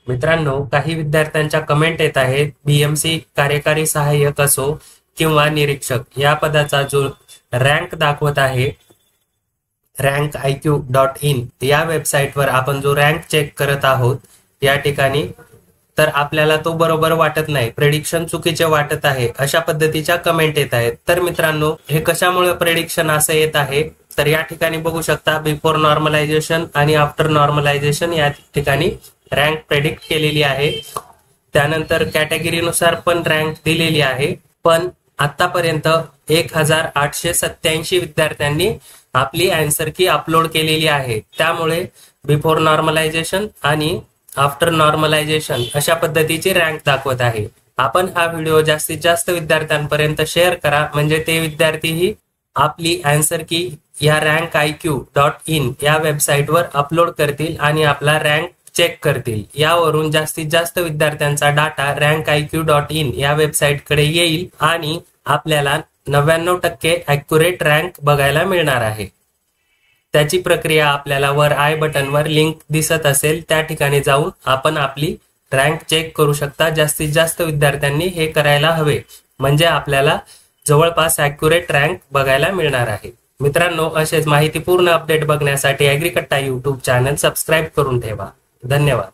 मित्रांनो, काही विद्यार्थ्यांच्या कमेंट येत आहेत, बीएमसी कार्यकारी सहाय्यक असो किंवा निरीक्षक या पदाचा जो रँक दाखवत आहे rankiq.in या वेबसाईटवर आपण जो रँक चेक करत आहोत या ठिकाणी, तर आपल्याला तो बरोबर वाटत नाही, प्रेडिक्शन चुकीचे वाटत आहे, अशा पद्धतीच्या कमेंट येत आहेत। तर मित्रांनो, हे कशामुळे प्रेडिक्शन असं येत आहे तर या ठिकाणी बघू शकता, बिफोर नॉर्मलायझेशन आणि आफ्टर नॉर्मलायझेशन या ठिकाणी रँक प्रेडिक्ट केलेली आहे। त्यानंतर कॅटेगरीनुसार पण रँक दिलेली आहे, पण आतापर्यंत 1887 विद्यार्थ्यांनी आपली आन्सर की अपलोड केलेली आहे। त्यामुळे बिफोर नॉर्मलायझेशन आणि आफ्टर नॉर्मलायझेशन अशा पद्धतीची रँक दाखवत आहे। आपण हा व्हिडिओ जास्तीत जास्त विद्यार्थ्यांपर्यंत शेअर करा, म्हणजे ते विद्यार्थीही आपली आन्सर की या rankiq.in या वेबसाईटवर अपलोड करतील आणि आपला रँक चेक करतील। यावरून जास्तीत जास्त विद्यार्थ्यांचा डाटा rankiq.in या वेबसाईटकडे येईल आणि आपल्याला 99% ॲक्युरेट रँक बघायला मिळणार आहे। त्याची प्रक्रिया आपल्याला वर आय बटनवर लिंक दिसत असेल त्या ठिकाणी जाऊन आपण आपली रँक चेक करू शकता। जास्तीत जास्त विद्यार्थ्यांनी हे करायला हवे, म्हणजे आपल्याला जवळपास ॲक्युरेट रँक बघायला मिळणार आहे। मित्रांनो, असेच माहितीपूर्ण अपडेट बघण्यासाठी ॲग्रीकट्टा यूट्यूब चॅनल सबस्क्राईब करून ठेवा। धन्यवाद।